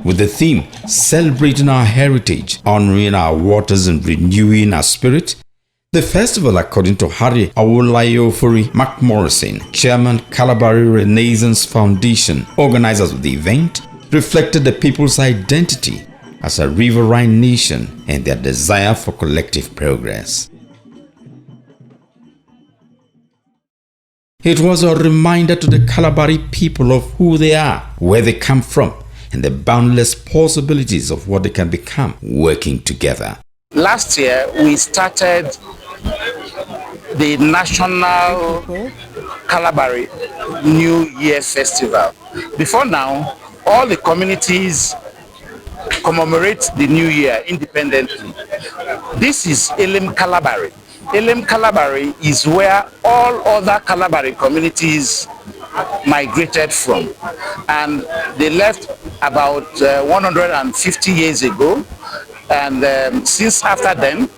With the theme, Celebrating Our Heritage, Honoring Our Waters and Renewing Our Spirit, the festival, according to Harry Awolayo McMorrison, Chairman, Kalabari Renaissance Foundation, organizers of the event, reflected the people's identity as a riverine nation and their desire for collective progress. It was a reminder to the Kalabari people of who they are, where they come from, and the boundless possibilities of what they can become working together. Last year, we started the National Kalabari New Year Festival. Before now, all the communities commemorate the New Year independently. This is Elem Kalabari. Elem Kalabari is where all other Kalabari communities migrated from, and they left about 150 years ago, and since after then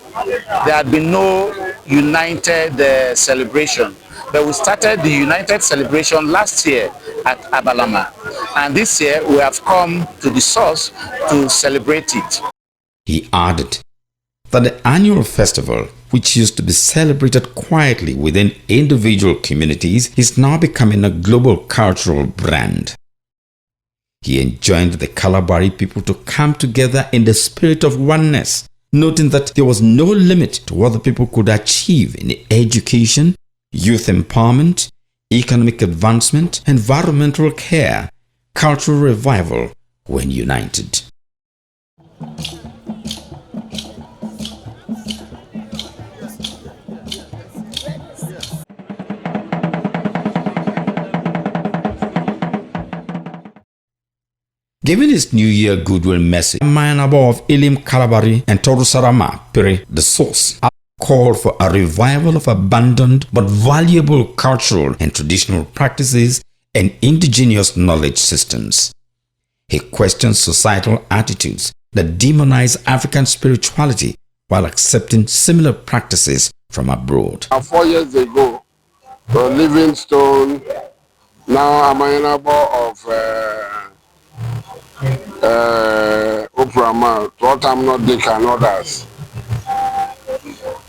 there had been no united celebration. But we started the united celebration last year at Abalama, and this year we have come to the source to celebrate it. He added that the annual festival, which used to be celebrated quietly within individual communities, is now becoming a global cultural brand. He enjoined the Kalabari people to come together in the spirit of oneness, noting that there was no limit to what the people could achieve in education, youth empowerment, economic advancement, environmental care, cultural revival when united. Giving his New Year goodwill message, Mayanabo of Elem Kalabari and Torusarama Pere, the source, called for a revival of abandoned but valuable cultural and traditional practices and indigenous knowledge systems. He questions societal attitudes that demonize African spirituality while accepting similar practices from abroad. 4 years ago, the Livingstone, now Amayanabo of Oprama, Rotterdam, Dick and others,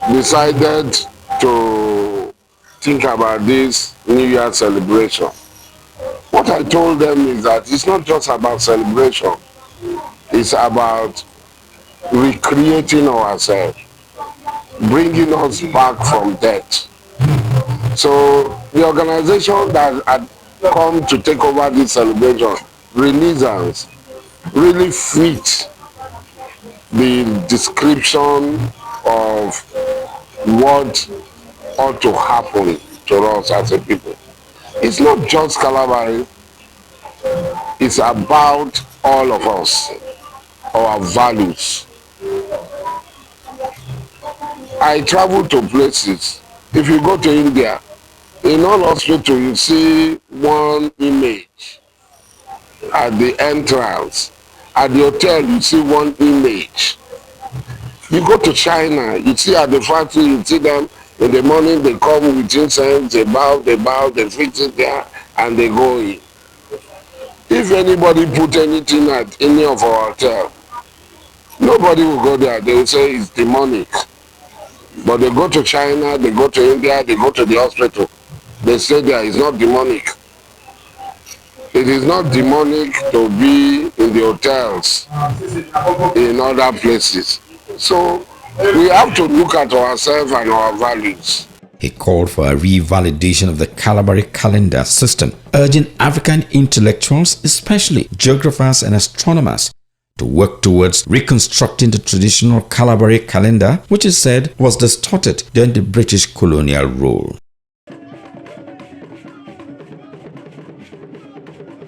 decided to think about this New Year celebration. What I told them is that it's not just about celebration, it's about recreating ourselves, bringing us back from death. So the organization that had come to take over this celebration, Renaissance, really fit the description of what ought to happen to us as a people. It's not just Kalabari, it's about all of us, our values. I travel to places. If you go to India, in all hospitals you see one image at the entrance. At the hotel you see one image. You go to China, you see at the factory, you see them in the morning, they come with incense, they bow, they fix it there, and they go in. If anybody put anything at any of our hotel, nobody will go there. They will say it's demonic. But they go to China, they go to India, they go to the hospital. They say there is not demonic. It is not demonic to be in the hotels in other places. So we have to look at ourselves and our values. He called for a revalidation of the Kalabari calendar system, urging African intellectuals, especially geographers and astronomers, to work towards reconstructing the traditional Kalabari calendar, which is said was distorted during the British colonial rule.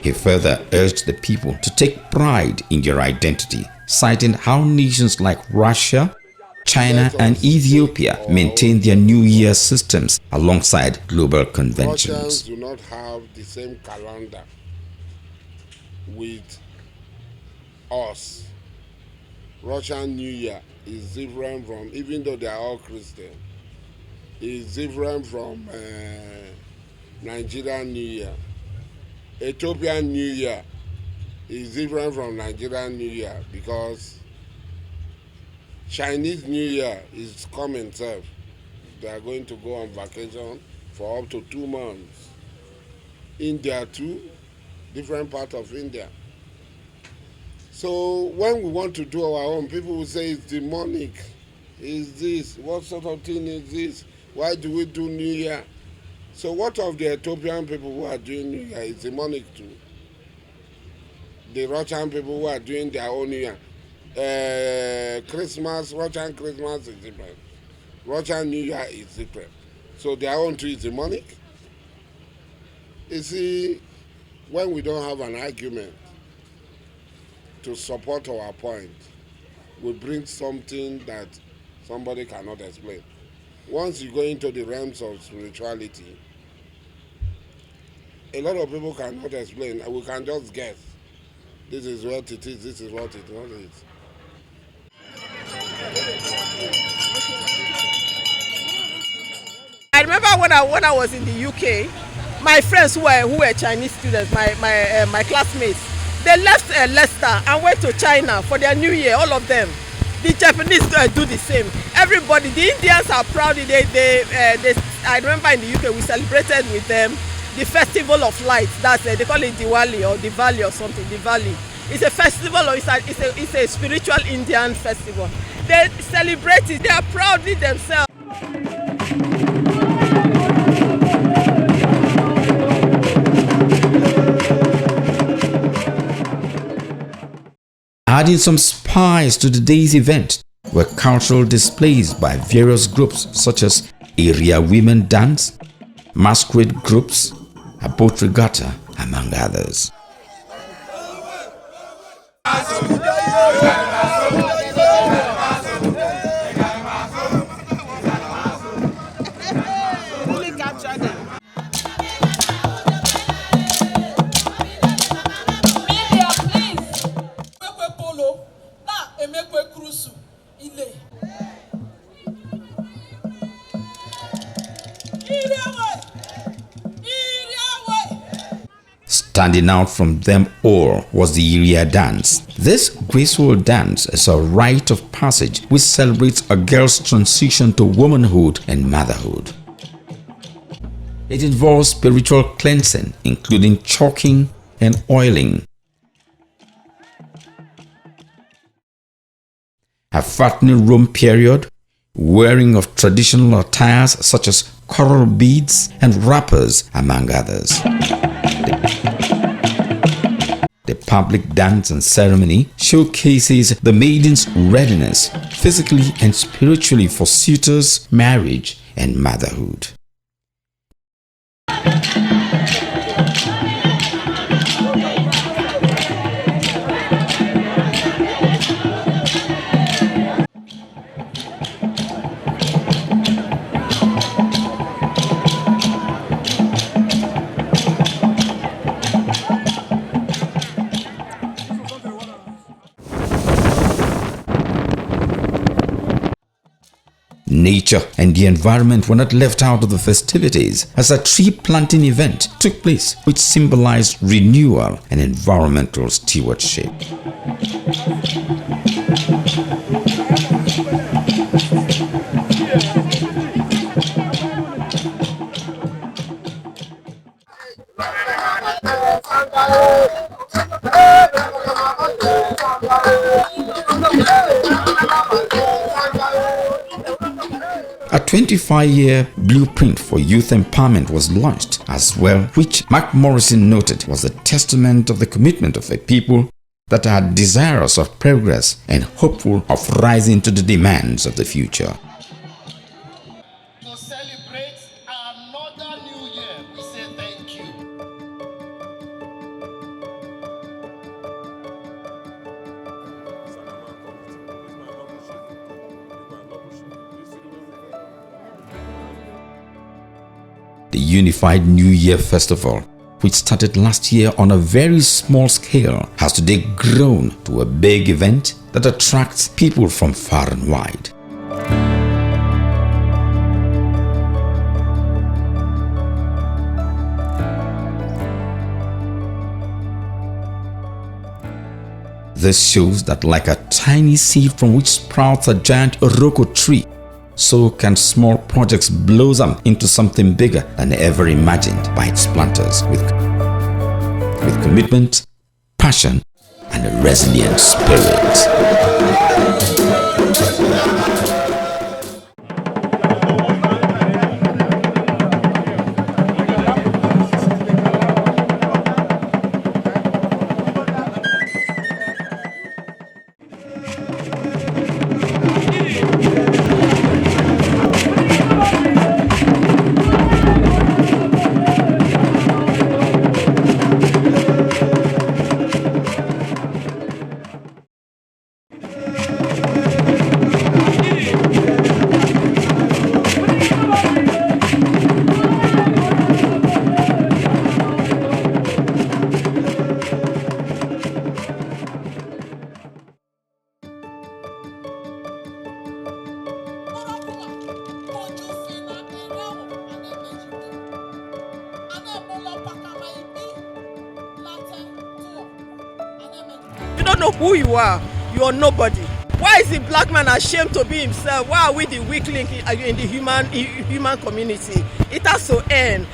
He further urged the people to take pride in their identity, citing how nations like Russia, China and Ethiopia maintain their New Year systems alongside global conventions. Russians do not have the same calendar with us. Russian New Year is different from, even though they are all Christian, is different from Nigerian New Year. Ethiopian New Year is different from Nigerian New Year because Chinese New Year is coming self. They are going to go on vacation for up to 2 months. India too, different part of India. So when we want to do our own, people will say it's demonic. Is this? What sort of thing is this? Why do we do New Year? So what of the Ethiopian people who are doing New Year is demonic too? The Russian people who are doing their own New Year. Christmas, Russian Christmas is different. Russian New Year is different. So their own too is demonic. You see, when we don't have an argument to support our point, we bring something that somebody cannot explain. Once you go into the realms of spirituality, a lot of people cannot explain. We can just guess. This is what it is, this is what it is. I remember when I was in the UK, my friends who were Chinese students, my classmates, they left Leicester and went to China for their New Year, all of them. The Japanese do the same. Everybody, the Indians are proud. I remember in the UK we celebrated with them the Festival of Lights. That's they call it Diwali or Diwali or something. Diwali. It's a festival, or it's a spiritual Indian festival. They celebrate it. They are proudly themselves. Adding some spice to the day's event were cultural displays by various groups such as area women dance, masquerade groups, a boat regatta, among others. Standing out from them all was the area dance. This graceful dance is a rite of passage which celebrates a girl's transition to womanhood and motherhood. It involves spiritual cleansing, including chalking and oiling. A fattening room period, wearing of traditional attires such as coral beads and wrappers, among others. The public dance and ceremony showcases the maiden's readiness physically and spiritually for suitors, marriage, and motherhood. Nature and the environment were not left out of the festivities, as a tree planting event took place which symbolized renewal and environmental stewardship. A 25-year blueprint for youth empowerment was launched as well, which Mark Morrison noted was a testament of the commitment of a people that are desirous of progress and hopeful of rising to the demands of the future. To celebrate another new year, we say thank you. The Unified New Year Festival, which started last year on a very small scale, has today grown to a big event that attracts people from far and wide. This shows that like a tiny seed from which sprouts a giant Iroko tree, so can small projects blossom into something bigger than ever imagined by its planters with commitment, passion, and a resilient spirit. You don't know who you are. You are nobody. Why is the black man ashamed to be himself? Why are we the weak link in the human community? It has to end.